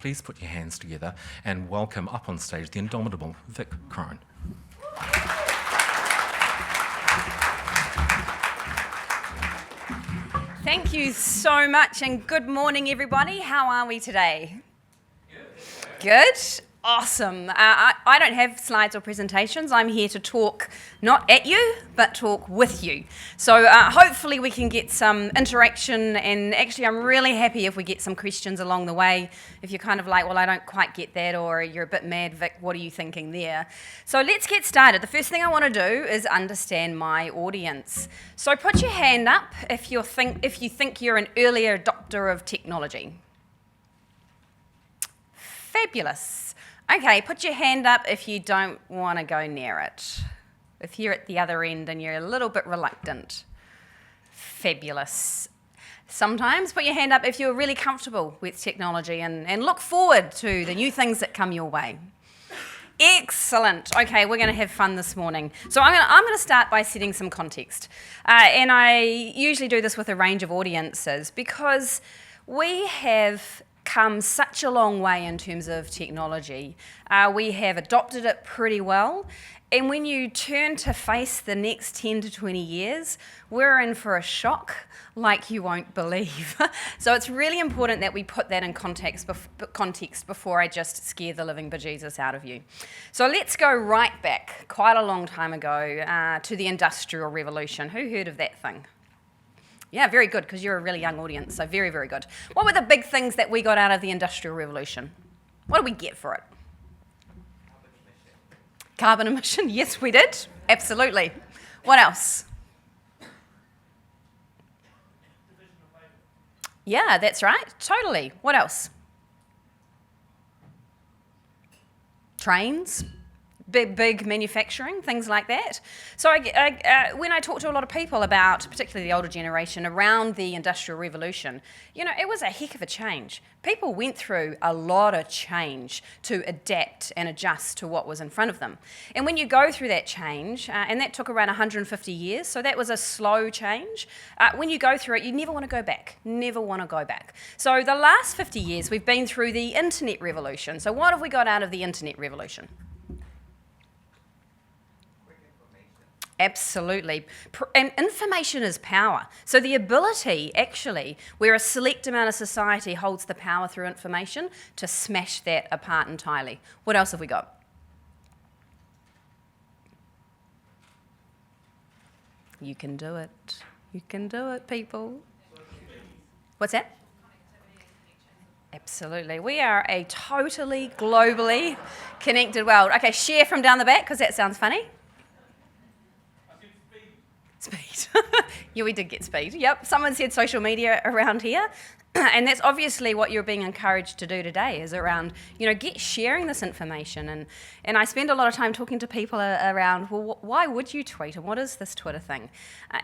please put your hands together and welcome up on stage the indomitable Vic Crone. Thank you so much, and good morning, everybody. How are we today? Good? Awesome. I don't have slides or presentations. I'm here to talk not at you, but talk with you. So hopefully we can get some interaction, and actually I'm really happy if we get some questions along the way. If you're kind of like, well, I don't quite get that, or you're a bit mad, Vic, what are you thinking there? So let's get started. The first thing I want to do is understand my audience. So put your hand up if you think you're an early adopter of technology. Fabulous. Okay, put your hand up if you don't want to go near it. If you're at the other end and you're a little bit reluctant. Fabulous. Sometimes put your hand up if you're really comfortable with technology and look forward to the new things that come your way. Excellent. Okay, we're going to have fun this morning. So I'm going to start by setting some context. And I usually do this with a range of audiences because we have come such a long way in terms of technology. We have adopted it pretty well. And when you turn to face the next 10 to 20 years, we're in for a shock like you won't believe. So it's really important that we put that in context before I just scare the living bejesus out of you. So let's go right back, quite a long time ago, to the Industrial Revolution. Who heard of that thing? Yeah, very good, because you're a really young audience, so very, very good. What were the big things that we got out of the Industrial Revolution? What did we get for it? Carbon emission, yes, we did. Absolutely. What else? Yeah, that's right. Totally. What else? Trains. Big manufacturing, things like that. So when I talk to a lot of people about, particularly the older generation, around the Industrial Revolution, it was a heck of a change. People went through a lot of change to adapt and adjust to what was in front of them. And when you go through that change, and that took around 150 years, so that was a slow change, when you go through it, you never want to go back. Never want to go back. So the last 50 years, we've been through the Internet Revolution. So what have we got out of the Internet Revolution? Absolutely. And information is power. So the ability, actually, where a select amount of society holds the power through information to smash that apart entirely. What else have we got? You can do it. You can do it, people. What's that? Absolutely. We are a totally globally connected world. Okay, share from down the back, because that sounds funny. Speed. Yeah, we did get speed. Yep, someone said social media around here. And that's obviously what you're being encouraged to do today, is around, get sharing this information. And I spend a lot of time talking to people around, well, why would you tweet? And what is this Twitter thing?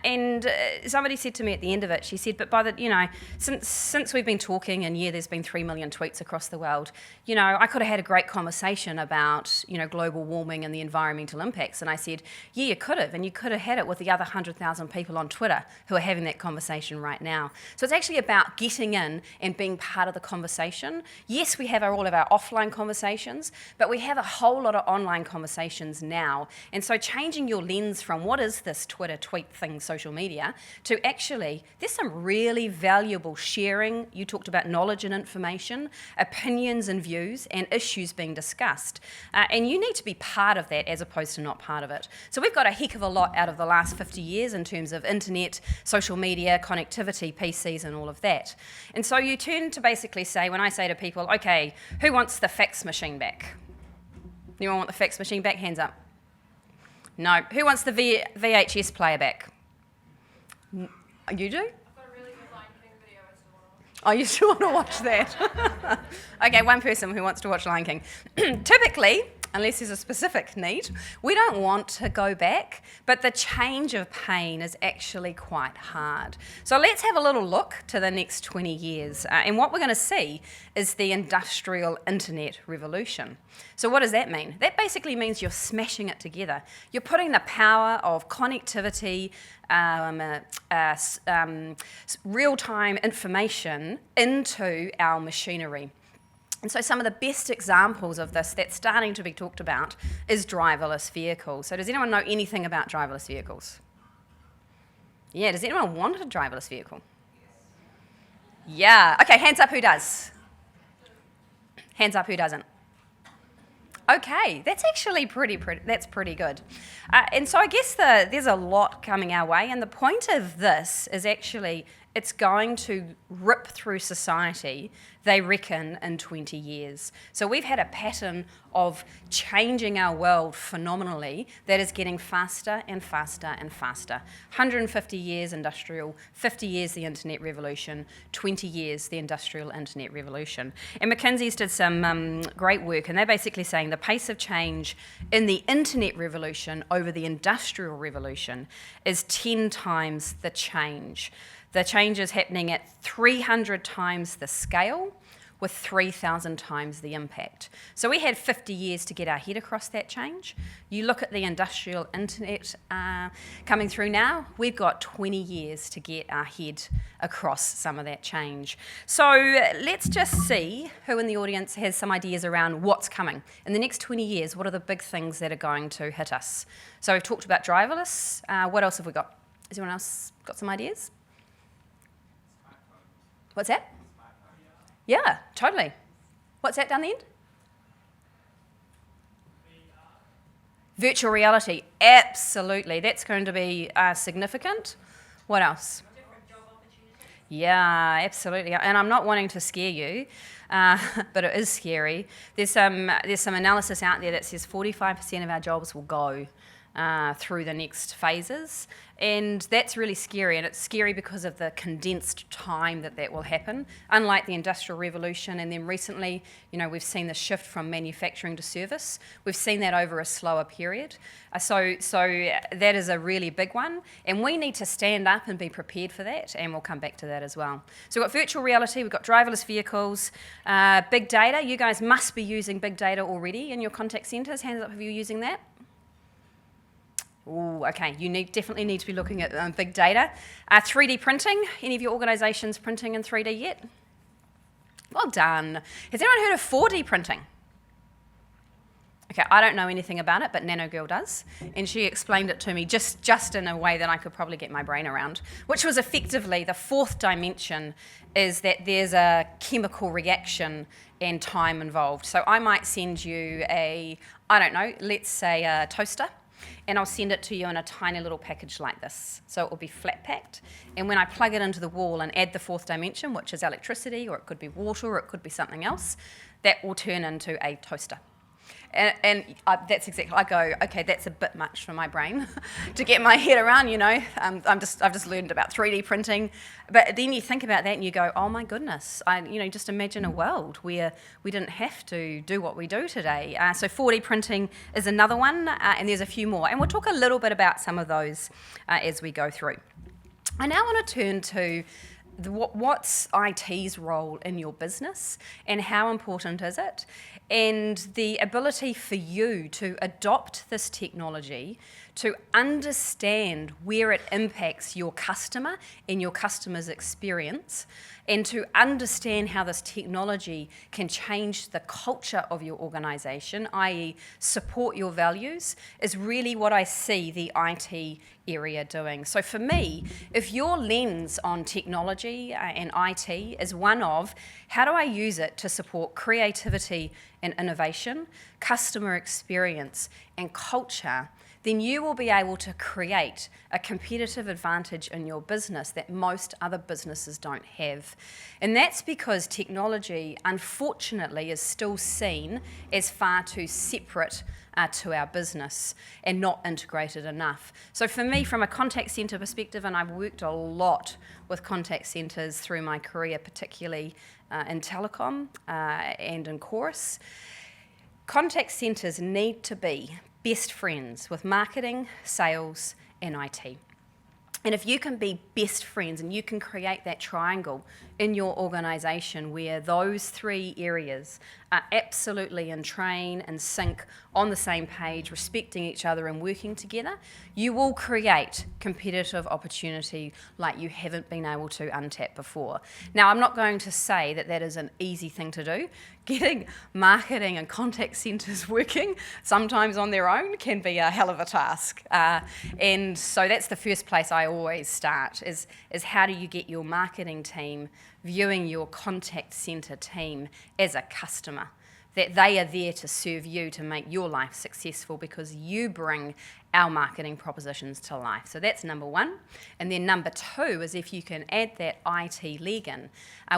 And somebody said to me at the end of it, she said, but by the, since we've been talking, and there's been 3 million tweets across the world, I could have had a great conversation about, global warming and the environmental impacts. And I said, yeah, you could have. And you could have had it with the other 100,000 people on Twitter who are having that conversation right now. So it's actually about getting in and being part of the conversation. Yes, we have all of our offline conversations, but we have a whole lot of online conversations now. And so changing your lens from what is this Twitter tweet thing, social media, to actually, there's some really valuable sharing. You talked about knowledge and information, opinions and views, and issues being discussed. And you need to be part of that as opposed to not part of it. So we've got a heck of a lot out of the last 50 years in terms of internet, social media, connectivity, PCs, and all of that. And so you turn to basically say, when I say to people, okay, who wants the fax machine back? Anyone want the fax machine back? Hands up. No. Who wants the VHS player back? You do? I've got a really good Lion King video I still want to watch. Oh, you still want to watch that? Okay, one person who wants to watch Lion King. Typically, unless there's a specific need, we don't want to go back, but the change of pain is actually quite hard. So let's have a little look to the next 20 years. And what we're going to see is the industrial internet revolution. So what does that mean? That basically means you're smashing it together. You're putting the power of connectivity, real-time information into our machinery. And so some of the best examples of this that's starting to be talked about is driverless vehicles. So does anyone know anything about driverless vehicles? Yeah, does anyone want a driverless vehicle? Yeah. Okay, hands up who does. Hands up who doesn't. Okay, that's actually that's pretty good. And so I guess there's a lot coming our way, and the point of this is actually it's going to rip through society, they reckon, in 20 years. So we've had a pattern of changing our world phenomenally that is getting faster and faster and faster. 150 years industrial, 50 years the internet revolution, 20 years the industrial internet revolution. And McKinsey's did some great work, and they're basically saying the pace of change in the internet revolution over the industrial revolution is 10 times the change. The change is happening at 300 times the scale with 3,000 times the impact. So we had 50 years to get our head across that change. You look at the industrial internet coming through now, we've got 20 years to get our head across some of that change. So let's just see who in the audience has some ideas around what's coming. In the next 20 years, what are the big things that are going to hit us? So we've talked about driverless. What else have we got? Has anyone else got some ideas? What's that? Yeah, totally. What's that down the end? Virtual reality, absolutely. That's going to be significant. What else? Different job opportunities. Yeah, absolutely. And I'm not wanting to scare you, but it is scary. There's some analysis out there that says 45% of our jobs will go through the next phases. And that's really scary, and it's scary because of the condensed time that will happen. Unlike the Industrial Revolution, and then recently, we've seen the shift from manufacturing to service. We've seen that over a slower period. So that is a really big one, and we need to stand up and be prepared for that, and we'll come back to that as well. So we've got virtual reality, we've got driverless vehicles, big data. You guys must be using big data already in your contact centres. Hands up if you're using that. Ooh, okay, you definitely need to be looking at big data. 3D printing, any of your organisations printing in 3D yet? Well done. Has anyone heard of 4D printing? Okay, I don't know anything about it, but Nano Girl does, and she explained it to me just in a way that I could probably get my brain around, which was effectively the fourth dimension is that there's a chemical reaction and time involved. So I might send you let's say a toaster, and I'll send it to you in a tiny little package like this. So it will be flat packed, and when I plug it into the wall and add the fourth dimension, which is electricity, or it could be water, or it could be something else, that will turn into a toaster. And that's exactly, I go, okay, that's a bit much for my brain to get my head around, I've just learned about 3D printing. But then you think about that and you go, oh my goodness, just imagine a world where we didn't have to do what we do today. So 4D printing is another one, and there's a few more. And we'll talk a little bit about some of those as we go through. I now want to turn to what's IT's role in your business and how important is it, and the ability for you to adopt this technology, to understand where it impacts your customer and your customer's experience, and to understand how this technology can change the culture of your organisation, i.e. support your values, is really what I see the IT area doing. So for me, if your lens on technology and IT is one of how do I use it to support creativity and innovation, customer experience and culture, then you will be able to create a competitive advantage in your business that most other businesses don't have. And that's because technology, unfortunately, is still seen as far too separate to our business and not integrated enough. So for me, from a contact centre perspective, and I've worked a lot with contact centres through my career, particularly in telecom and in chorus, contact centres need to be best friends with marketing, sales, and IT. And if you can be best friends and you can create that triangle in your organisation where those three areas are absolutely in train and sync, on the same page, respecting each other and working together, you will create competitive opportunity like you haven't been able to untap before. Now, I'm not going to say that that is an easy thing to do. Getting marketing and contact centres working sometimes on their own can be a hell of a task. And so that's the first place I always start, is how do you get your marketing team viewing your contact centre team as a customer, that they are there to serve you, to make your life successful because you bring our marketing propositions to life. So that's number one. And then number two is if you can add that IT leg in,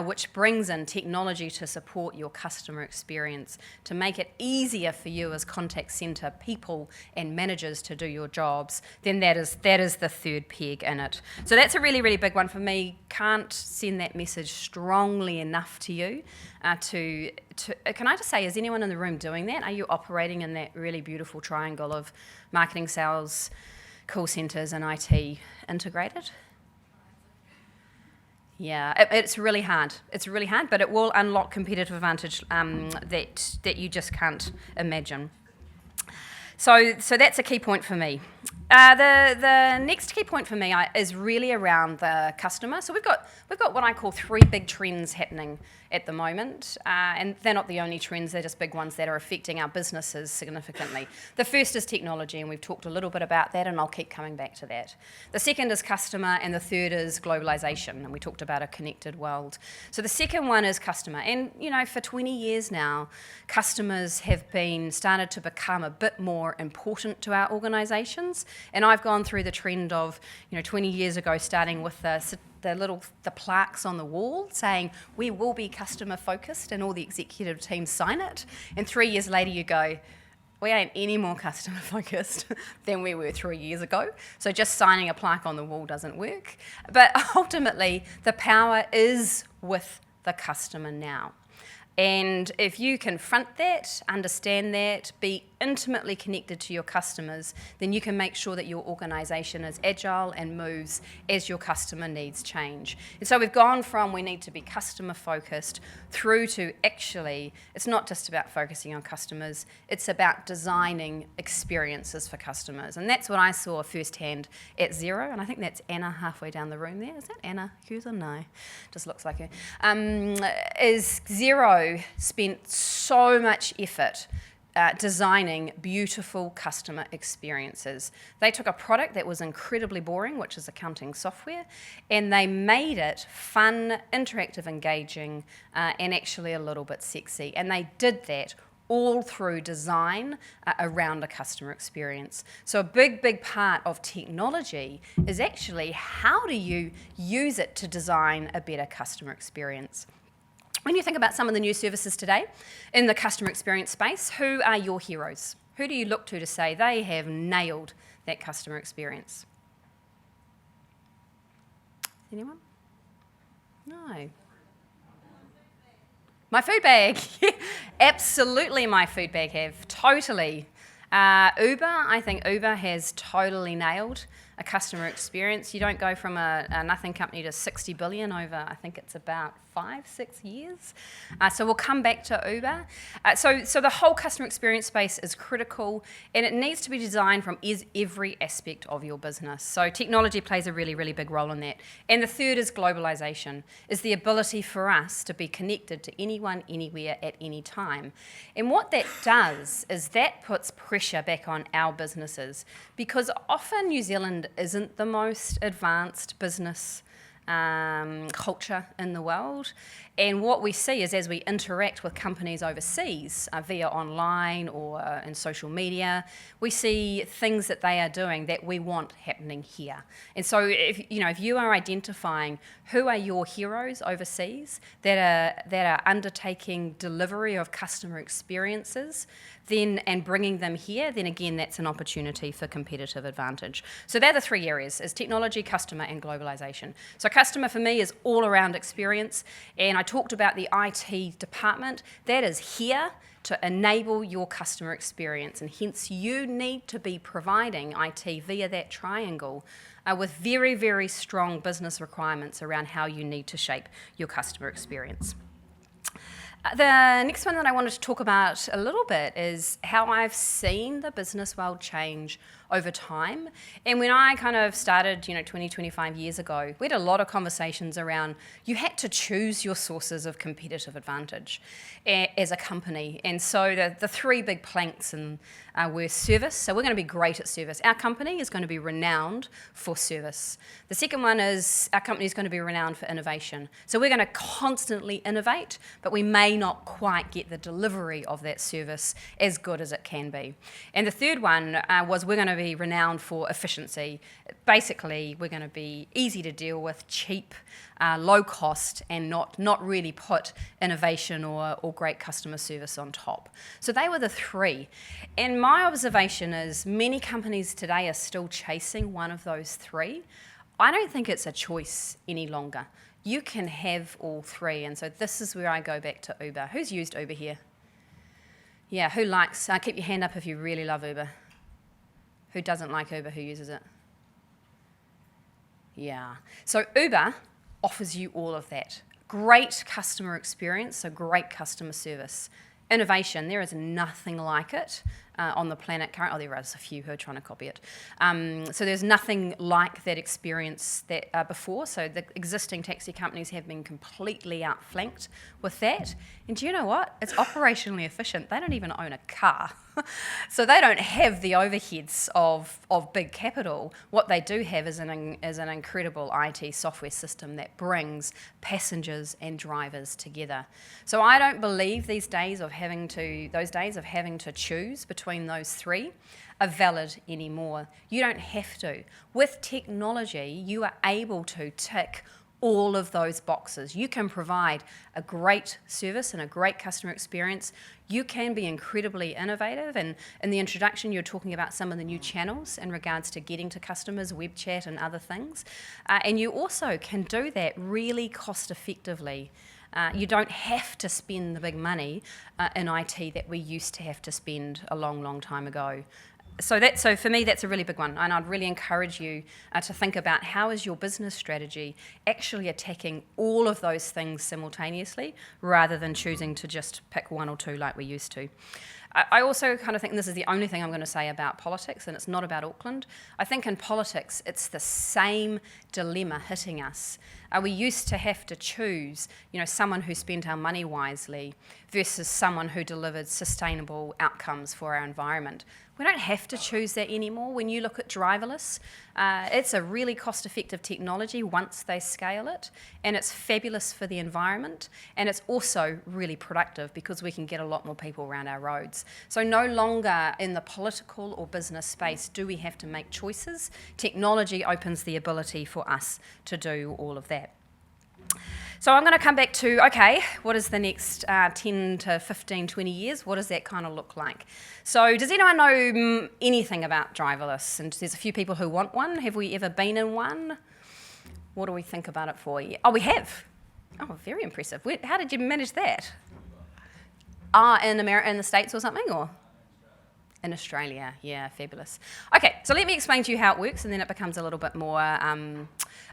which brings in technology to support your customer experience, to make it easier for you as contact centre people and managers to do your jobs, then that is the third peg in it. So that's a really, really big one for me. Can't send that message strongly enough to you. Can I just say, is anyone in the room doing that? Are you operating in that really beautiful triangle of marketing, sales, call centres and IT integrated? Yeah, it's really hard. It's really hard, but it will unlock competitive advantage that you just can't imagine. So that's a key point for me. The next key point for me is really around the customer. So we've got what I call three big trends happening at the moment, and they're not the only trends, they're just big ones that are affecting our businesses significantly. The first is technology, and we've talked a little bit about that, and I'll keep coming back to that. The second is customer, and the third is globalisation, and we talked about a connected world. So the second one is customer, and for 20 years now, customers have started to become a bit more important to our organisations, and I've gone through the trend of 20 years ago starting with the plaques on the wall saying we will be customer focused, and all the executive teams sign it, and 3 years later you go, we ain't any more customer focused than we were 3 years ago. So just signing a plaque on the wall doesn't work. But ultimately the power is with the customer now. And if you confront that, understand that, be intimately connected to your customers, then you can make sure that your organisation is agile and moves as your customer needs change. And so we've gone from we need to be customer focused through to actually, it's not just about focusing on customers, it's about designing experiences for customers. And that's what I saw firsthand at Xero, and I think that's Anna halfway down the room there. Is that Anna Huser? No, just looks like her. Is Xero spent so much effort designing beautiful customer experiences. They took a product that was incredibly boring, which is accounting software, and they made it fun, interactive, engaging, and actually a little bit sexy. And they did that all through design around a customer experience. So a big, big part of technology is actually how do you use it to design a better customer experience. When you think about some of the new services today in the customer experience space, who are your heroes? Who do you look to say they have nailed that customer experience? Anyone? No. My food bag. Absolutely my food bag have. Totally. Uber, I think Uber has totally nailed a customer experience. You don't go from a nothing company to 60 billion over, I think it's about 5-6 years. So we'll come back to Uber. So the whole customer experience space is critical, and it needs to be designed from every aspect of your business. So technology plays a really, really big role in that. And the third is globalization, is the ability for us to be connected to anyone, anywhere, at any time. And what that does is that puts pressure back on our businesses, because often New Zealand isn't the most advanced business culture in the world. And what we see is as we interact with companies overseas via online or in social media, we see things that they are doing that we want happening here. And so if you are identifying who are your heroes overseas that are undertaking delivery of customer experiences then and bringing them here, then again, that's an opportunity for competitive advantage. So they're the three areas, is technology, customer, and globalization. So customer for me is all around experience, and I talked about the IT department. That is here to enable your customer experience, and hence you need to be providing IT via that triangle with very, very strong business requirements around how you need to shape your customer experience. The next one that I wanted to talk about a little bit is how I've seen the business world change over time. And when I kind of started, 20, 25 years ago, we had a lot of conversations around you had to choose your sources of competitive advantage as a company. And so the three big planks were service. So we're going to be great at service. Our company is going to be renowned for service. The second one is our company is going to be renowned for innovation. So we're going to constantly innovate, but we may not quite get the delivery of that service as good as it can be. And the third one was we're going to be renowned for efficiency. Basically, we're going to be easy to deal with, cheap, low cost, and not really put innovation or great customer service on top. So they were the three. And my observation is many companies today are still chasing one of those three. I don't think it's a choice any longer. You can have all three. And so this is where I go back to Uber. Who's used Uber here? Yeah, who likes, keep your hand up if you really love Uber. Who doesn't like Uber, who uses it? Yeah. So Uber offers you all of that. Great customer experience, so great customer service. Innovation, there is nothing like it on the planet currently. Oh, there is a few who are trying to copy it. So there's nothing like that experience that before. So the existing taxi companies have been completely outflanked with that. And do you know what? It's operationally efficient. They don't even own a car. So they don't have the overheads of big capital. What they do have is an incredible IT software system that brings passengers and drivers together. So I don't believe those days of having to choose between those three are valid anymore. You don't have to. With technology, you are able to tick all of those boxes. You can provide a great service and a great customer experience. You can be incredibly innovative, and in the introduction you're talking about some of the new channels in regards to getting to customers, web chat and other things. And you also can do that really cost effectively. You don't have to spend the big money in IT that we used to have to spend a long, long time ago. So for me, that's a really big one, and I'd really encourage you to think about how is your business strategy actually attacking all of those things simultaneously, rather than choosing to just pick one or two like we used to. I also kind of think, and this is the only thing I'm going to say about politics, and it's not about Auckland. I think in politics, it's the same dilemma hitting us. We used to have to choose, someone who spent our money wisely versus someone who delivered sustainable outcomes for our environment. We don't have to choose that anymore. When you look at driverless, it's a really cost-effective technology once they scale it, and it's fabulous for the environment, and it's also really productive because we can get a lot more people around our roads. So no longer in the political or business space do we have to make choices. Technology opens the ability for us to do all of that. So I'm going to come back to, okay, what is the next 10 to 15, 20 years? What does that kind of look like? So does anyone know anything about driverless? And there's a few people who want one. Have we ever been in one? What do we think about it for? Oh, we have. Oh, very impressive. How did you manage that? In America, in the States or something, or? In Australia, yeah, fabulous. Okay, so let me explain to you how it works, and then it becomes a little bit more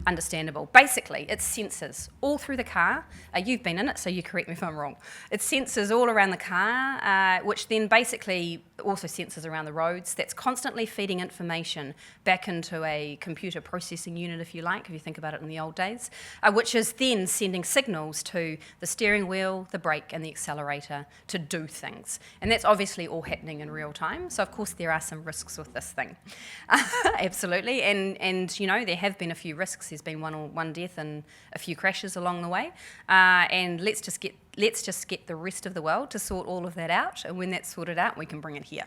understandable. Basically, it's sensors all through the car. You've been in it, so you correct me if I'm wrong. It's sensors all around the car, which then basically also sensors around the roads. That's constantly feeding information back into a computer processing unit, if you like, if you think about it in the old days, which is then sending signals to the steering wheel, the brake, and the accelerator to do things. And that's obviously all happening in real time. So, of course, there are some risks with this thing. Absolutely. And there have been a few risks. There's been one death and a few crashes along the way. And let's just get the rest of the world to sort all of that out. And when that's sorted out, we can bring it here.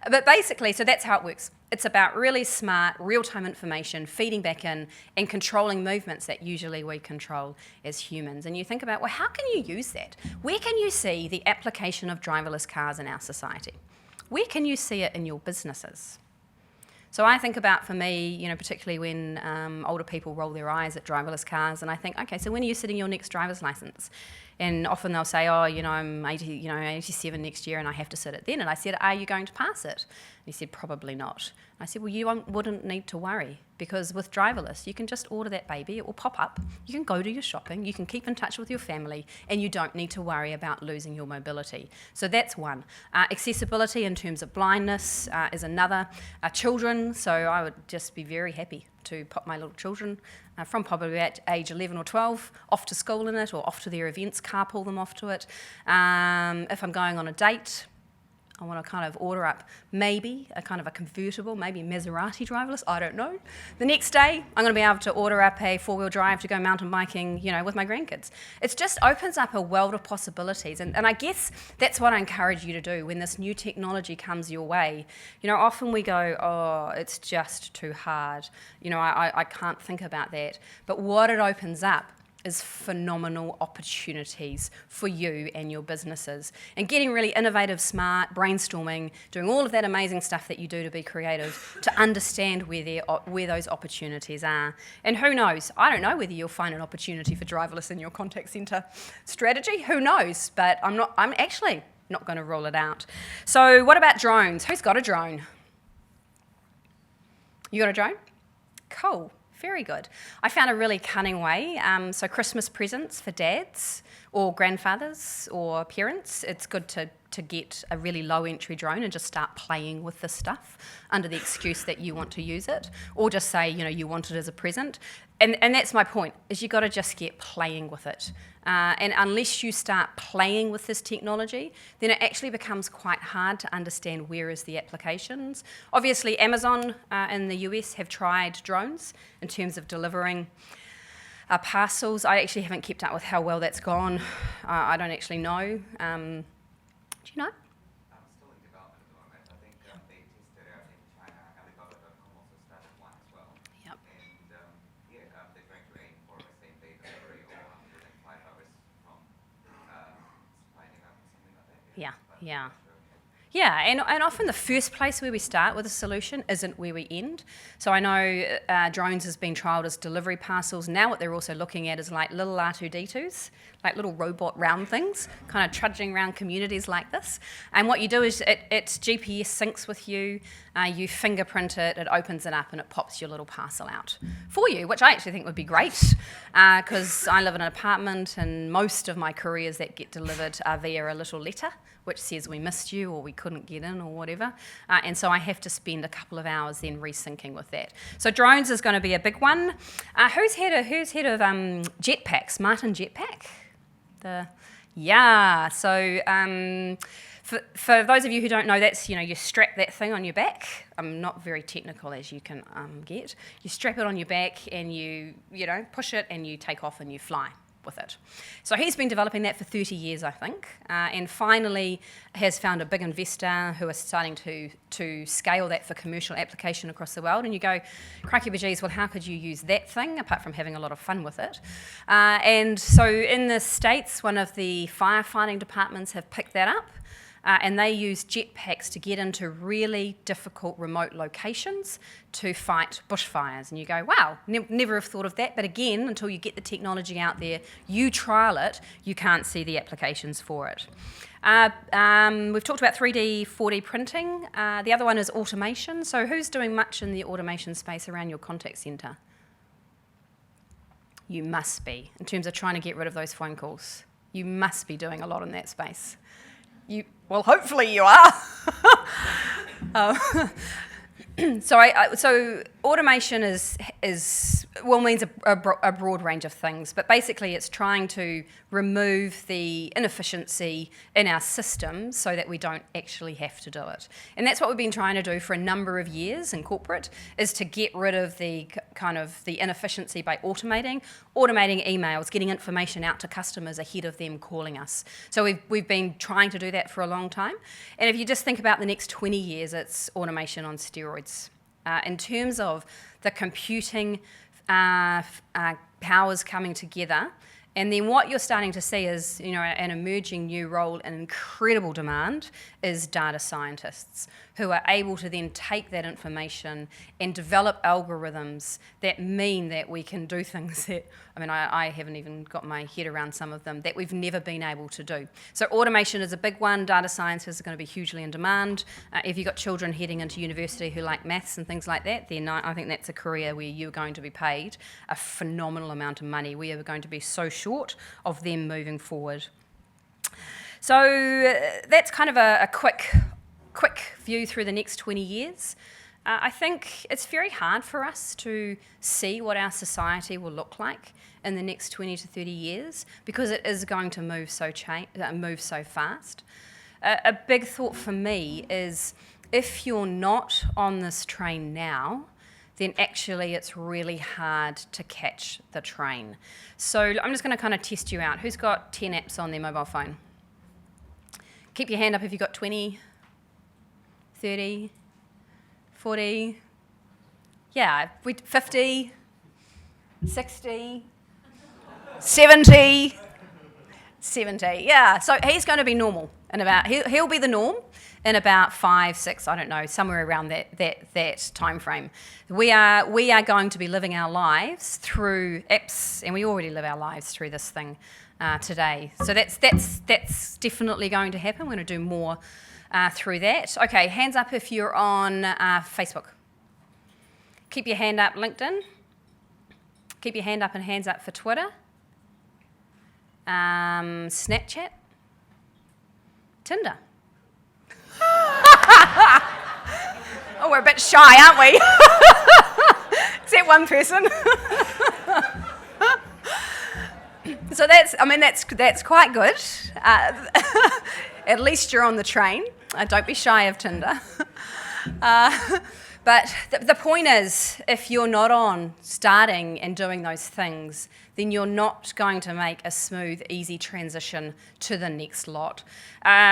But basically, so that's how it works. It's about really smart, real-time information feeding back in and controlling movements that usually we control as humans. And you think about, well, how can you use that? Where can you see the application of driverless cars in our society? where can you see it in your businesses? So I think about, for me, particularly when older people roll their eyes at driverless cars, and I think, okay, so when are you sitting your next driver's license? And often they'll say, oh, I'm 87 next year and I have to sit it then. And I said, are you going to pass it? And he said, probably not. I said, well, you wouldn't need to worry, because with driverless, you can just order that baby, it will pop up, you can go do your shopping, you can keep in touch with your family, and you don't need to worry about losing your mobility. So that's one. Accessibility in terms of blindness is another. Children, so I would just be very happy to put my little children from probably at age 11 or 12 off to school in it, or off to their events, carpool them off to it. If I'm going on a date, I want to kind of order up maybe a kind of a convertible, maybe Maserati driverless, I don't know. The next day, I'm going to be able to order up a four-wheel drive to go mountain biking, with my grandkids. It just opens up a world of possibilities. And I guess that's what I encourage you to do when this new technology comes your way. Often we go, oh, it's just too hard. I can't think about that. But what it opens up is phenomenal opportunities for you and your businesses. And getting really innovative, smart, brainstorming, doing all of that amazing stuff that you do to be creative, to understand where those opportunities are. And who knows, I don't know whether you'll find an opportunity for driverless in your contact centre strategy, who knows, but I'm actually not going to rule it out. So what about drones? Who's got a drone? You got a drone? Cool. Very good. I found a really cunning way. So Christmas presents for dads or grandfathers or parents, it's good to get a really low entry drone and just start playing with this stuff under the excuse that you want to use it, or just say, you want it as a present. And that's my point, is you got to just get playing with it. And unless you start playing with this technology, then it actually becomes quite hard to understand where is the applications. Obviously, Amazon in the US have tried drones in terms of delivering parcels. I actually haven't kept up with how well that's gone. I don't actually know. Do you know? Still in development at the moment. I think they tested it out in China, and Alibaba.com also started one as well. Yep. And they're going to aim for a same-day delivery or 105 hours from finding out something like that. Yeah. Yeah, and often the first place where we start with a solution isn't where we end. So I know drones has been trialled as delivery parcels. Now what they're also looking at is like little R2-D2s, like little robot round things, kind of trudging around communities like this. And what you do is it's GPS syncs with you, you fingerprint it, it opens it up, and it pops your little parcel out for you, which I actually think would be great, because I live in an apartment and most of my couriers that get delivered are via a little letter which says we missed you or we couldn't get in or whatever. And so I have to spend a couple of hours then resyncing with that. So drones is going to be a big one. Who's head of jetpacks? Martin Jetpack? So for those of you who don't know, that's, you strap that thing on your back. I'm not very technical, as you can get. You strap it on your back and you push it and you take off and you fly with it. So he's been developing that for 30 years, I think, and finally has found a big investor who is starting to scale that for commercial application across the world. And you go, crikey bejeez, well, how could you use that thing apart from having a lot of fun with it? And so in the States, one of the firefighting departments have picked that up. And they use jetpacks to get into really difficult remote locations to fight bushfires. And you go, wow, never have thought of that. But again, until you get the technology out there, you trial it, you can't see the applications for it. We've talked about 3D, 4D printing. The other one is automation. So who's doing much in the automation space around your contact centre? You must be, in terms of trying to get rid of those phone calls. You must be doing a lot in that space. Well, hopefully you are. So automation means a broad range of things, but basically it's trying to remove the inefficiency in our system so that we don't actually have to do it. And that's what we've been trying to do for a number of years in corporate, is to get rid of the inefficiency by automating emails, getting information out to customers ahead of them calling us. So we've been trying to do that for a long time. And if you just think about the next 20 years, it's automation on steroids. In terms of the computing powers coming together, and then what you're starting to see is, an emerging new role and incredible demand is data scientists who are able to then take that information and develop algorithms that mean that we can do things that, I haven't even got my head around some of them, that we've never been able to do. So automation is a big one. Data scientists are going to be hugely in demand. If you've got children heading into university who like maths and things like that, then I think that's a career where you're going to be paid a phenomenal amount of money. We are going to be so short of them moving forward. So that's kind of a quick view through the next 20 years. I think it's very hard for us to see what our society will look like in the next 20 to 30 years because it is going to move so fast. A big thought for me is if you're not on this train now, then actually it's really hard to catch the train. So I'm just going to kind of test you out. Who's got 10 apps on their mobile phone? Keep your hand up if you've got 20, 30, 40, 50, 60, 70, yeah. So he's going to be normal in about, he'll be the norm in about 5, 6, I don't know, somewhere around that time frame. We are going to be living our lives through apps, and we already live our lives through this thing today. So that's definitely going to happen. We're going to do more through that. Okay, hands up if you're on Facebook. Keep your hand up, LinkedIn. Keep your hand up and hands up for Twitter. Snapchat. Tinder. Oh, we're a bit shy, aren't we? Except one person. So that's quite good. At least you're on the train. Don't be shy of Tinder. But the point is, if you're not on starting and doing those things, then you're not going to make a smooth, easy transition to the next lot.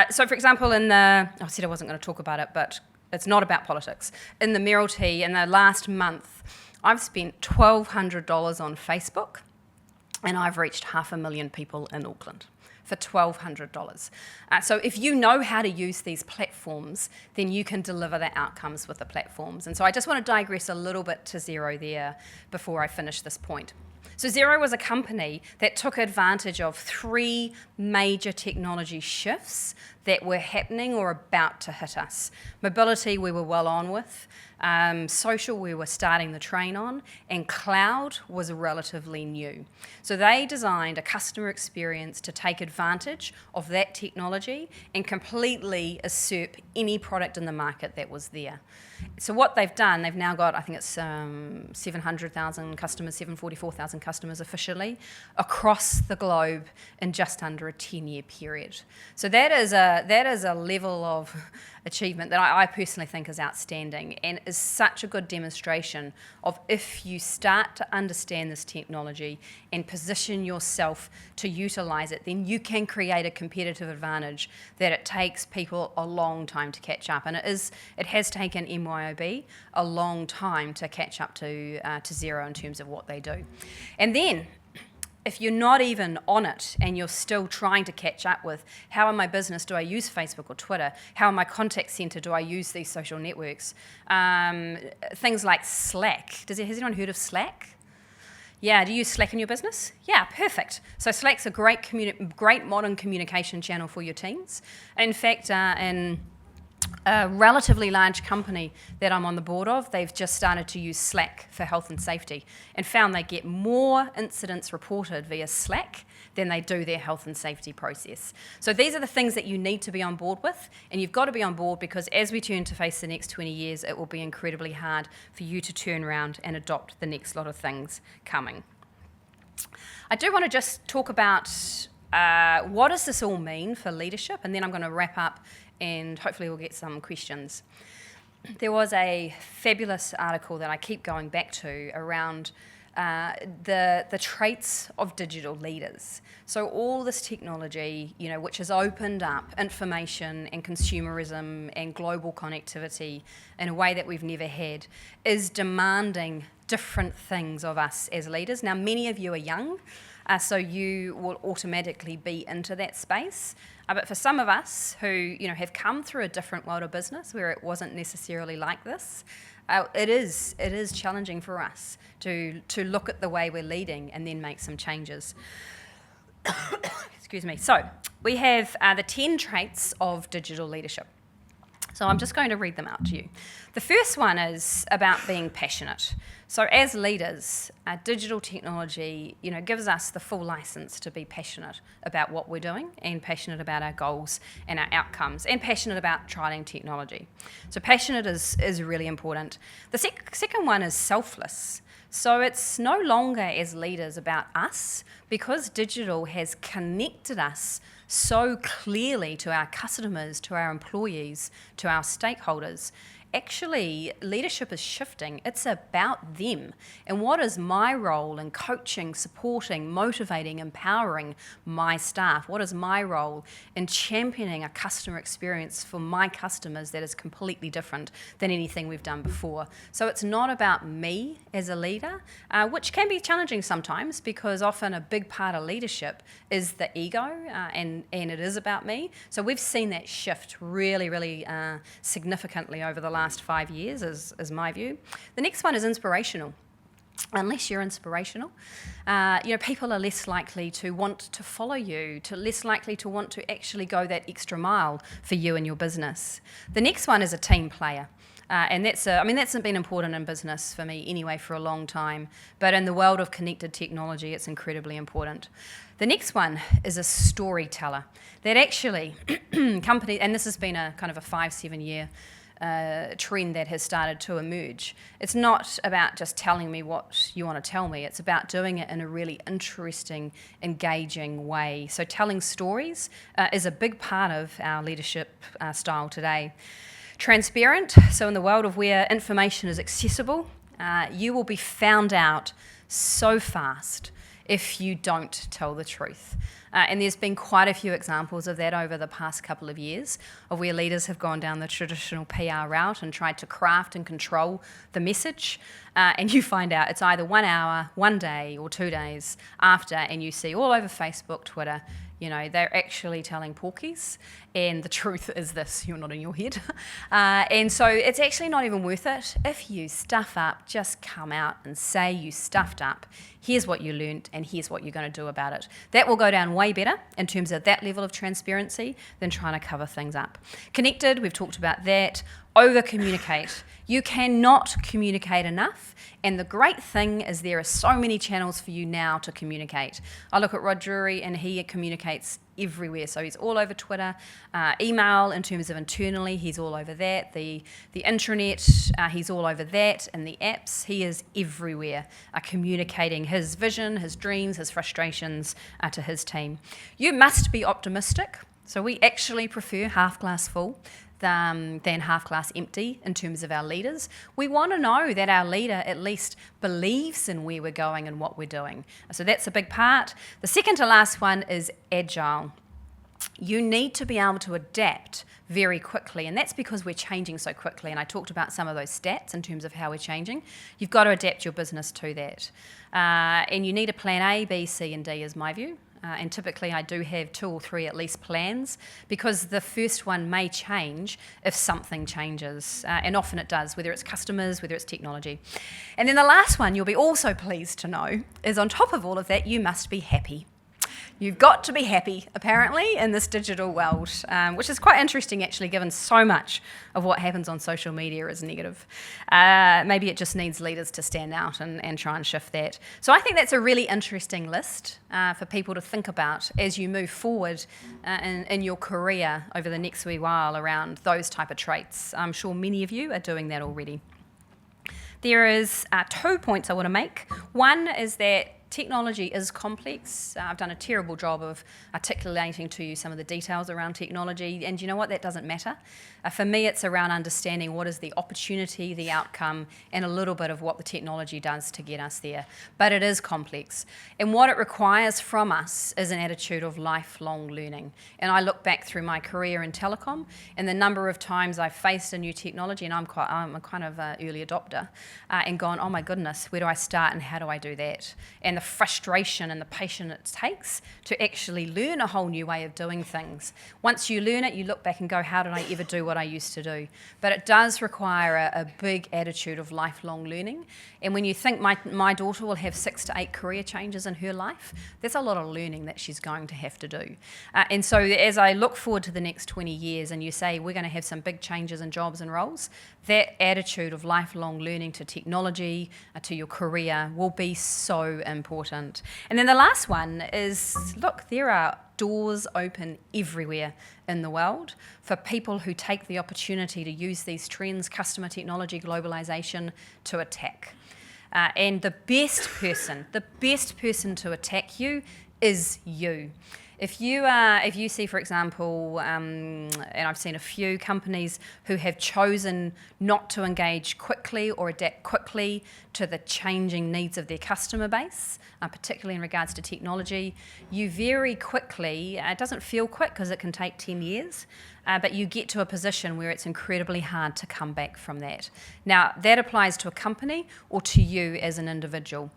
So, for example, I said I wasn't going to talk about it, but it's not about politics. In the Mayoralty, in the last month, I've spent $1,200 on Facebook, and I've reached 500,000 people in Auckland for $1,200. So if you know how to use these platforms, then you can deliver the outcomes with the platforms. And so I just want to digress a little bit to Xero there before I finish this point. So Xero was a company that took advantage of 3 major technology shifts that were happening or about to hit us. Mobility, we were well on with. Social, we were starting the train on, and cloud was relatively new. So they designed a customer experience to take advantage of that technology and completely usurp any product in the market that was there. So what they've done, they've now got, I think it's 700,000 customers, 744,000 customers officially across the globe in just under a 10-year period. So that is a level of achievement that I personally think is outstanding and is such a good demonstration of if you start to understand this technology and position yourself to utilise it, then you can create a competitive advantage that it takes people a long time to catch up. And it has taken MYOB a long time to catch up to Xero in terms of what they do. And then if you're not even on it and you're still trying to catch up with how in my business do I use Facebook or Twitter, how in my contact centre do I use these social networks, things like Slack. Has anyone heard of Slack? Yeah, do you use Slack in your business? Yeah, perfect. So Slack's a great modern communication channel for your teams. In fact, in a relatively large company that I'm on the board of, they've just started to use Slack for health and safety and found they get more incidents reported via Slack than they do their health and safety process. So these are the things that you need to be on board with, and you've got to be on board because as we turn to face the next 20 years, it will be incredibly hard for you to turn around and adopt the next lot of things coming. I do want to just talk about what does this all mean for leadership, and then I'm going to wrap up and hopefully we'll get some questions. There was a fabulous article that I keep going back to around the traits of digital leaders. So all this technology, which has opened up information and consumerism and global connectivity in a way that we've never had, is demanding different things of us as leaders. Now, many of you are young. so you will automatically be into that space. But for some of us who have come through a different world of business where it wasn't necessarily like this, it is challenging for us to look at the way we're leading and then make some changes. Excuse me. So we have the 10 traits of digital leadership. So I'm just going to read them out to you. The first one is about being passionate. So as leaders, digital technology, gives us the full license to be passionate about what we're doing and passionate about our goals and our outcomes and passionate about trialing technology. So passionate is really important. The second one is selfless. So it's no longer as leaders about us because digital has connected us so clearly to our customers, to our employees, to our stakeholders. Actually, leadership is shifting. It's about them. And what is my role in coaching, supporting, motivating, empowering my staff? What is my role in championing a customer experience for my customers that is completely different than anything we've done before? So it's not about me as a leader, which can be challenging sometimes because often a big part of leadership is the ego, and it is about me. So we've seen that shift really, really significantly over the last 5 years, is my view. The next one is inspirational. Unless you're inspirational, people are less likely to want to follow you, less likely to want to actually go that extra mile for you and your business. The next one is a team player. And that's been important in business for me anyway for a long time. But in the world of connected technology, it's incredibly important. The next one is a storyteller. That actually, company, and this has been a kind of a 5-7 year trend that has started to emerge. It's not about just telling me what you want to tell me. It's about doing it in a really interesting, engaging way. So telling stories is a big part of our leadership style today. Transparent, so in the world of where information is accessible, you will be found out so fast if you don't tell the truth. And there's been quite a few examples of that over the past couple of years, of where leaders have gone down the traditional PR route and tried to craft and control the message. And you find out it's either 1 hour, 1 day, or 2 days after, and you see all over Facebook, Twitter, they're actually telling porkies, and the truth is this, you're not in your head. And so it's actually not even worth it. If you stuff up, just come out and say you stuffed up. Here's what you learnt, and here's what you're going to do about it. That will go down way better in terms of that level of transparency than trying to cover things up. Connected, we've talked about that. Over-communicate. You cannot communicate enough, and the great thing is there are so many channels for you now to communicate. I look at Rod Drury, and he communicates everywhere. So he's all over Twitter, email in terms of internally, he's all over that. The intranet, he's all over that, and the apps, he is everywhere, communicating his vision, his dreams, his frustrations to his team. You must be optimistic. So we actually prefer half glass full than half glass empty in terms of our leaders. We want to know that our leader at least believes in where we're going and what we're doing. So that's a big part. The second to last one is agile. You need to be able to adapt very quickly, and that's because we're changing so quickly, and I talked about some of those stats in terms of how we're changing. You've got to adapt your business to that. And you need a plan A, B, C, and D is my view. And typically I do have 2 or 3 at least plans, because the first one may change if something changes. And often it does, whether it's customers, whether it's technology. And then the last one you'll be also pleased to know is on top of all of that, you must be happy. You've got to be happy, apparently, in this digital world, which is quite interesting, actually, given so much of what happens on social media is negative. Maybe it just needs leaders to stand out and try and shift that. So I think that's a really interesting list for people to think about as you move forward in your career over the next wee while around those type of traits. I'm sure many of you are doing that already. There is 2 points I want to make. One is that technology is complex. I've done a terrible job of articulating to you some of the details around technology, and you know what? That doesn't matter. For me, it's around understanding what is the opportunity, the outcome, and a little bit of what the technology does to get us there. But it is complex. And what it requires from us is an attitude of lifelong learning. And I look back through my career in telecom, and the number of times I've faced a new technology, and I'm a kind of early adopter, and gone, oh my goodness, where do I start and how do I do that? And the frustration and the patience it takes to actually learn a whole new way of doing things. Once you learn it, you look back and go, how did I ever do what I used to do? But it does require a big attitude of lifelong learning. And when you think my daughter will have 6 to 8 career changes in her life, that's a lot of learning that she's going to have to do. And so as I look forward to the next 20 years and you say we're going to have some big changes in jobs and roles, that attitude of lifelong learning to technology, to your career will be so important. And then the last one is, look, there are doors open everywhere in the world for people who take the opportunity to use these trends, customer technology, globalization, to attack. And the best person to attack you is you. If you see, for example, and I've seen a few companies who have chosen not to engage quickly or adapt quickly to the changing needs of their customer base, particularly in regards to technology, you very quickly, it doesn't feel quick because it can take 10 years, but you get to a position where it's incredibly hard to come back from that. Now, that applies to a company or to you as an individual.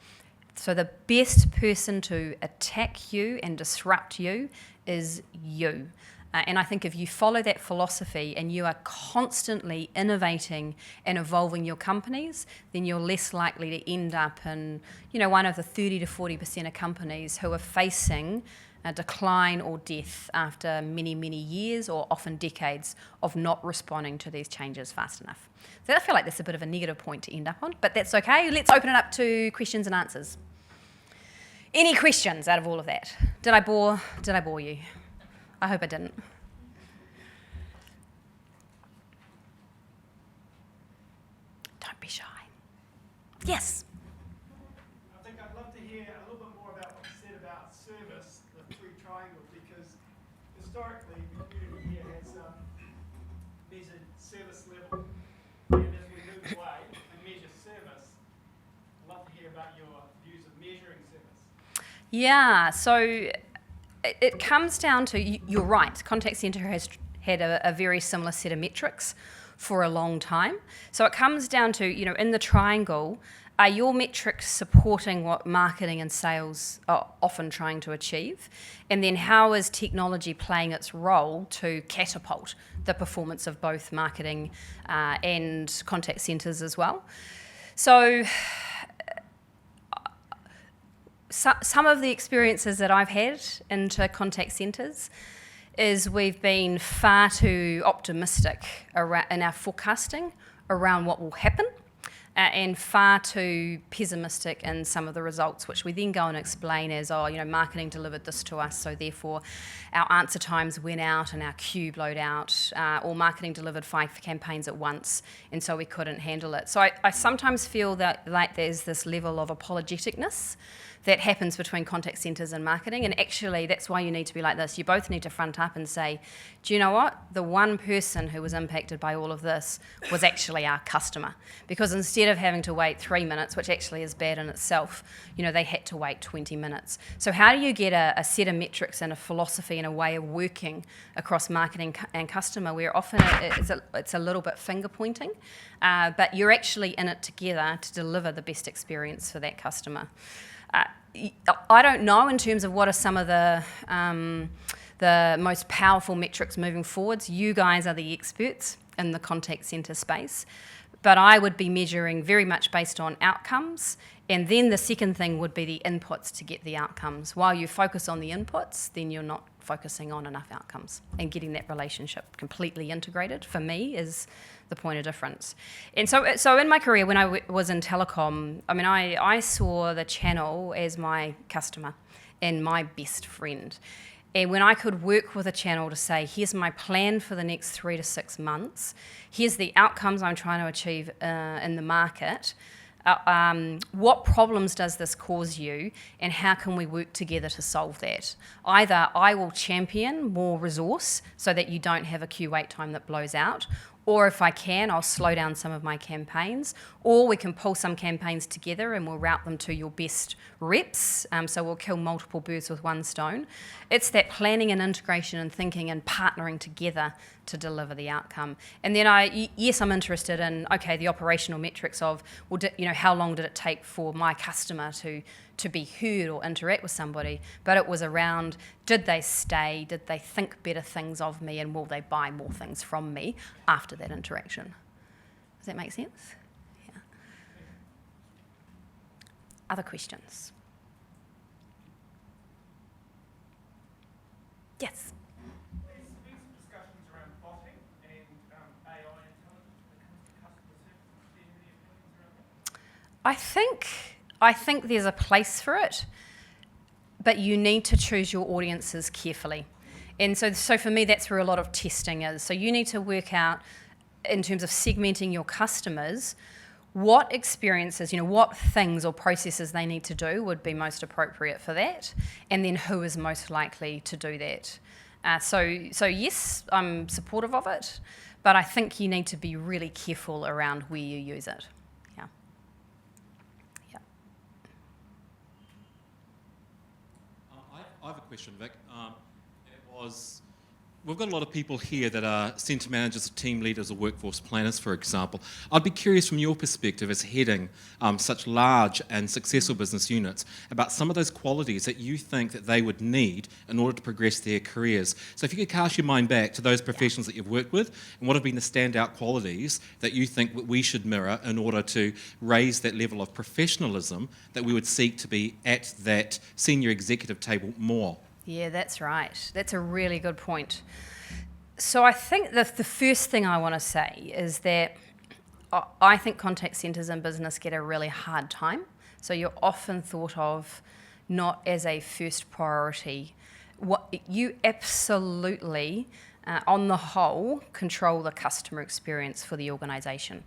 So the best person to attack you and disrupt you is you. And I think if you follow that philosophy and you are constantly innovating and evolving your companies, then you're less likely to end up in, one of the 30 to 40% of companies who are facing a decline or death after many, many years or often decades of not responding to these changes fast enough. So I feel like that's a bit of a negative point to end up on, but that's okay. Let's open it up to questions and answers. Any questions out of all of that? Did I bore you? I hope I didn't. Don't be shy. Yes? I think I'd love to hear a little bit more about what you said about service, the 3 triangles, because historically the community here has measured service level, and as we move away and measure service, I'd love to hear about your views of measuring service. Yeah, so it comes down to, you're right, contact centre has had a very similar set of metrics for a long time. So it comes down to, in the triangle, are your metrics supporting what marketing and sales are often trying to achieve? And then how is technology playing its role to catapult the performance of both marketing and contact centres as well? So some of the experiences that I've had into contact centres is we've been far too optimistic in our forecasting around what will happen and far too pessimistic in some of the results, which we then go and explain as, marketing delivered this to us, so therefore our answer times went out and our queue blowed out, or marketing delivered 5 campaigns at once, and so we couldn't handle it. So I sometimes feel that like there's this level of apologeticness that happens between contact centres and marketing, and actually that's why you need to be like this. You both need to front up and say, do you know what? The one person who was impacted by all of this was actually our customer, because instead of having to wait 3 minutes, which actually is bad in itself, they had to wait 20 minutes. So how do you get a set of metrics and a philosophy and a way of working across marketing and customer where often it's a little bit finger pointing, but you're actually in it together to deliver the best experience for that customer? I don't know in terms of what are some of the most powerful metrics moving forwards. You guys are the experts in the contact centre space, but I would be measuring very much based on outcomes, and then the second thing would be the inputs to get the outcomes. While you focus on the inputs, then you're not focusing on enough outcomes, and getting that relationship completely integrated for me is the point of difference. And so in my career, when I was in telecom, I saw the channel as my customer and my best friend. And when I could work with a channel to say, here's my plan for the next 3 to 6 months, here's the outcomes I'm trying to achieve in the market, what problems does this cause you, and how can we work together to solve that? Either I will champion more resource so that you don't have a queue wait time that blows out, Or if I can, I'll slow down some of my campaigns. Or we can pull some campaigns together and we'll route them to your best reps. So we'll kill multiple birds with one stone. It's that planning and integration and thinking and partnering together to deliver the outcome. And then I'm interested in, okay, the operational metrics of, well, how long did it take for my customer to be heard or interact with somebody? But it was around, did they stay? Did they think better things of me? And will they buy more things from me after that interaction? Does that make sense? Yeah. Other questions? Yes. There's been some discussions around botting and AI intelligence when it comes to customer service. Do you have any opinions around that? I think there's a place for it, but you need to choose your audiences carefully. And so for me, that's where a lot of testing is. So you need to work out, in terms of segmenting your customers, what experiences, what things or processes they need to do would be most appropriate for that, and then who is most likely to do that. So yes, I'm supportive of it, but I think you need to be really careful around where you use it. Yeah. Yeah. I have a question, Vic. We've got a lot of people here that are centre managers, or team leaders, or workforce planners, for example. I'd be curious from your perspective as heading such large and successful business units about some of those qualities that you think that they would need in order to progress their careers. So if you could cast your mind back to those professionals that you've worked with, and what have been the standout qualities that you think that we should mirror in order to raise that level of professionalism that we would seek to be at that senior executive table more? Yeah, that's right. That's a really good point. So I think the first thing I want to say is that I think contact centres in business get a really hard time. So you're often thought of not as a first priority. You absolutely, on the whole, control the customer experience for the organisation.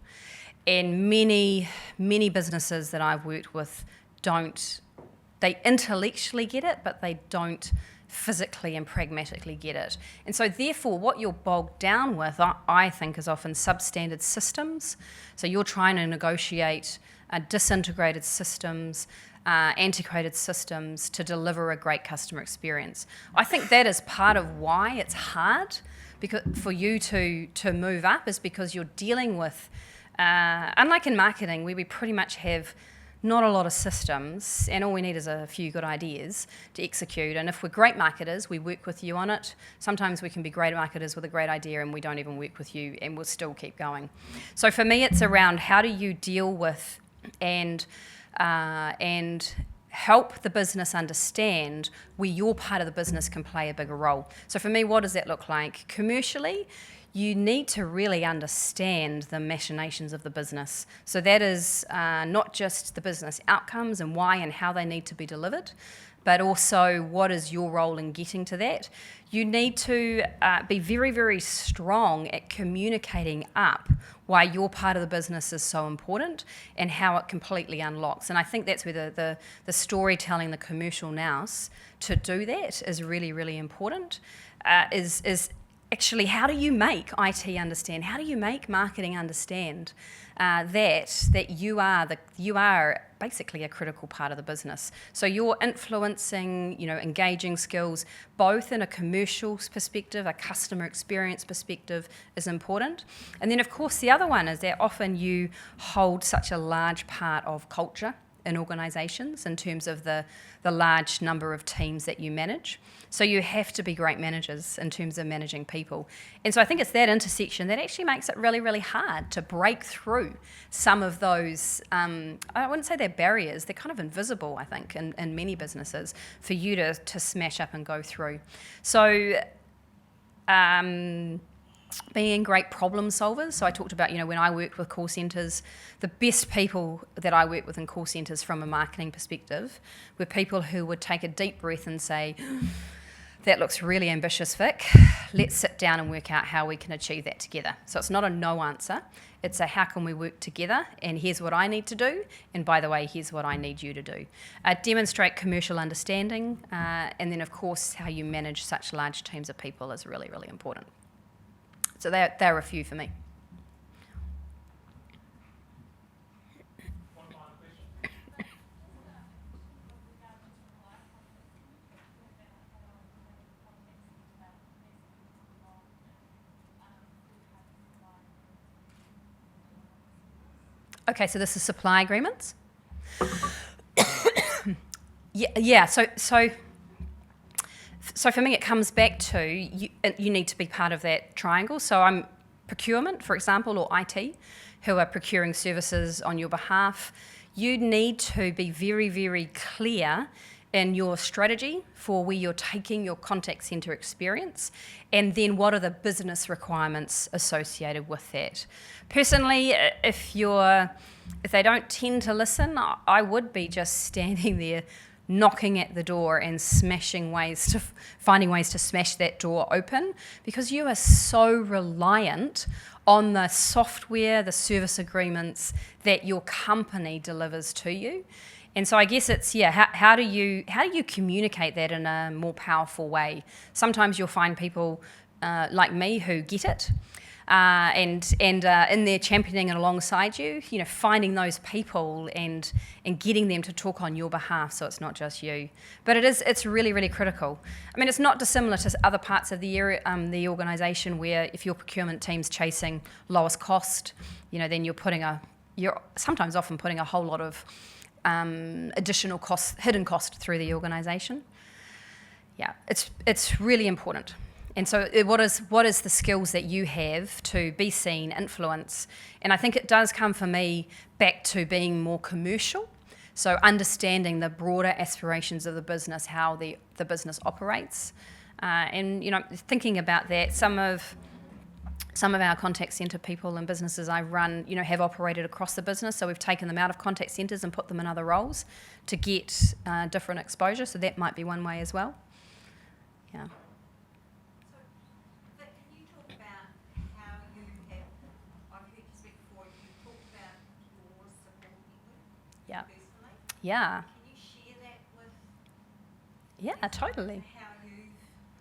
And many businesses that I've worked with they intellectually get it, but they don't physically and pragmatically get it. And so therefore what you're bogged down with, I think, is often substandard systems. So you're trying to negotiate disintegrated systems, antiquated systems to deliver a great customer experience. I think that is part of why it's hard for you to move up, is because you're dealing with, unlike in marketing, where we pretty much have not a lot of systems, and all we need is a few good ideas to execute. And if we're great marketers, we work with you on it. Sometimes we can be great marketers with a great idea and we don't even work with you, and we'll still keep going. So for me, it's around how do you deal with and help the business understand where your part of the business can play a bigger role. So for me, what does that look like? Commercially, you need to really understand the machinations of the business. So that is not just the business outcomes and why and how they need to be delivered, but also what is your role in getting to that. You need to be very, very strong at communicating up why your part of the business is so important and how it completely unlocks. And I think that's where the storytelling, the commercial nous to do that is really, really important, is actually, how do you make IT understand? How do you make marketing understand that you are basically a critical part of the business? So you're influencing, engaging skills, both in a commercial perspective, a customer experience perspective, is important. And then, of course, the other one is that often you hold such a large part of culture in organisations in terms of the large number of teams that you manage. So you have to be great managers in terms of managing people. And so I think it's that intersection that actually makes it really, really hard to break through some of those, I wouldn't say they're barriers, they're kind of invisible, I think, in many businesses for you to smash up and go through. So being great problem solvers. So I talked about, when I worked with call centres, the best people that I worked with in call centres from a marketing perspective were people who would take a deep breath and say, that looks really ambitious, Vic. Let's sit down and work out how we can achieve that together. So it's not a no answer. It's a how can we work together, and here's what I need to do, and by the way, here's what I need you to do. Demonstrate commercial understanding, and then, of course, how you manage such large teams of people is really, really important. So there are a few for me. Okay, so this is supply agreements. Yeah. So for me, it comes back to you need to be part of that triangle. So I'm procurement, for example, or IT, who are procuring services on your behalf. You need to be very, very clear in your strategy for where you're taking your contact centre experience, and then what are the business requirements associated with that. Personally, if they don't tend to listen, I would be just standing there knocking at the door and finding ways to smash that door open, because you are so reliant on the software, the service agreements that your company delivers to you. And so I guess it's, how do you communicate that in a more powerful way? Sometimes you'll find people like me who get it, and in there championing it alongside you, finding those people and getting them to talk on your behalf, so it's not just you. But it's really, really critical. I mean, it's not dissimilar to other parts of the organisation, where if your procurement team's chasing lowest cost, then you're sometimes often putting a whole lot of additional cost, hidden cost through the organisation. Yeah, it's really important. And so what is the skills that you have to be seen, influence? And I think it does come for me back to being more commercial. So understanding the broader aspirations of the business, how the business operates. And thinking about that, some of our contact centre people and businesses I run, have operated across the business. So we've taken them out of contact centres and put them in other roles to get different exposure. So that might be one way as well. Yeah. Yeah. Can you share that with? Yeah, totally. How you?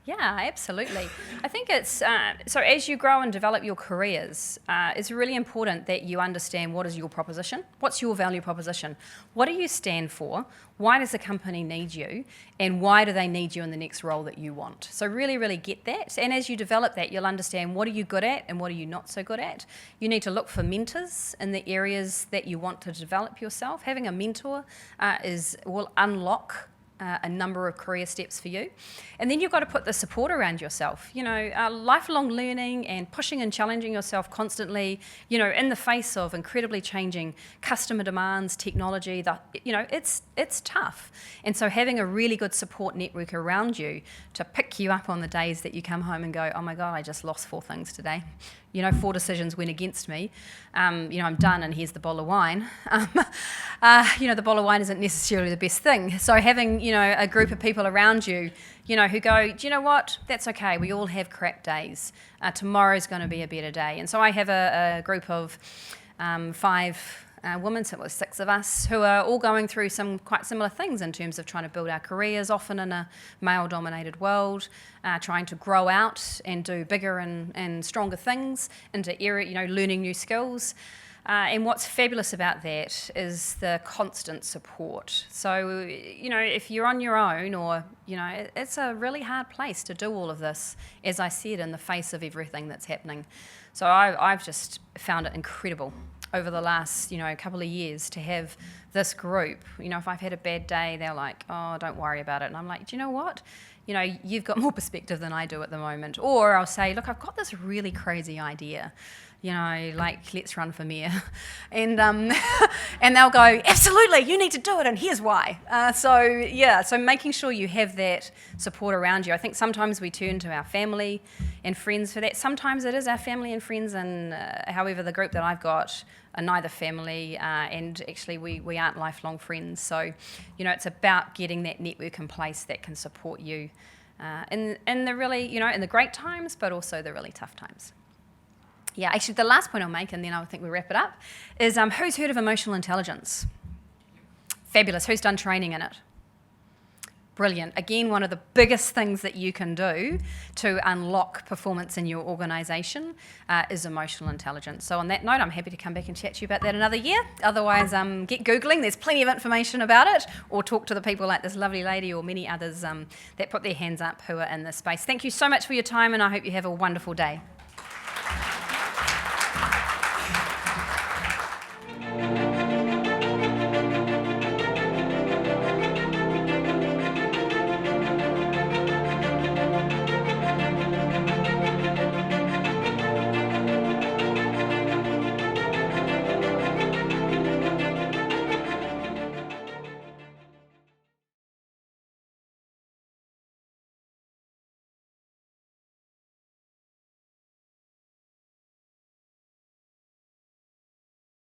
Yeah, absolutely. I think it's, so as you grow and develop your careers, it's really important that you understand what is your proposition, what's your value proposition, what do you stand for, why does the company need you, and why do they need you in the next role that you want. So really, really get that. And as you develop that, you'll understand what are you good at and what are you not so good at. You need to look for mentors in the areas that you want to develop yourself. Having a mentor will unlock a number of career steps for you. And then you've got to put the support around yourself. Lifelong learning and pushing and challenging yourself constantly, in the face of incredibly changing customer demands, technology, it's tough. And so having a really good support network around you to pick you up on the days that you come home and go, oh my God, I just lost 4 things today. 4 decisions went against me. I'm done, and here's the bottle of wine. The bottle of wine isn't necessarily the best thing. So having, a group of people around you, who go, do you know what? That's okay. We all have crap days. Tomorrow's going to be a better day. And so I have a group of 5 women, so it was 6 of us, who are all going through some quite similar things in terms of trying to build our careers, often in a male-dominated world, trying to grow out and do bigger and stronger things into learning new skills. And what's fabulous about that is the constant support. So, if you're on your own or, it's a really hard place to do all of this, as I said, in the face of everything that's happening. So I've just found it incredible over the last, couple of years to have this group. If I've had a bad day, they're like, oh, don't worry about it. And I'm like, do you know what? You've got more perspective than I do at the moment. Or I'll say, look, I've got this really crazy idea. Let's run for mayor. And and they'll go, absolutely, you need to do it, and here's why. So making sure you have that support around you. I think sometimes we turn to our family and friends for that. Sometimes it is our family and friends, and however, the group that I've got are neither family, and actually we aren't lifelong friends. So, it's about getting that network in place that can support you in the really, in the great times, but also the really tough times. Yeah, actually, the last point I'll make, and then I think we wrap it up, is who's heard of emotional intelligence? Fabulous. Who's done training in it? Brilliant. Again, one of the biggest things that you can do to unlock performance in your organisation is emotional intelligence. So on that note, I'm happy to come back and chat to you about that another year. Otherwise, get Googling. There's plenty of information about it, or talk to the people like this lovely lady or many others that put their hands up who are in this space. Thank you so much for your time, and I hope you have a wonderful day.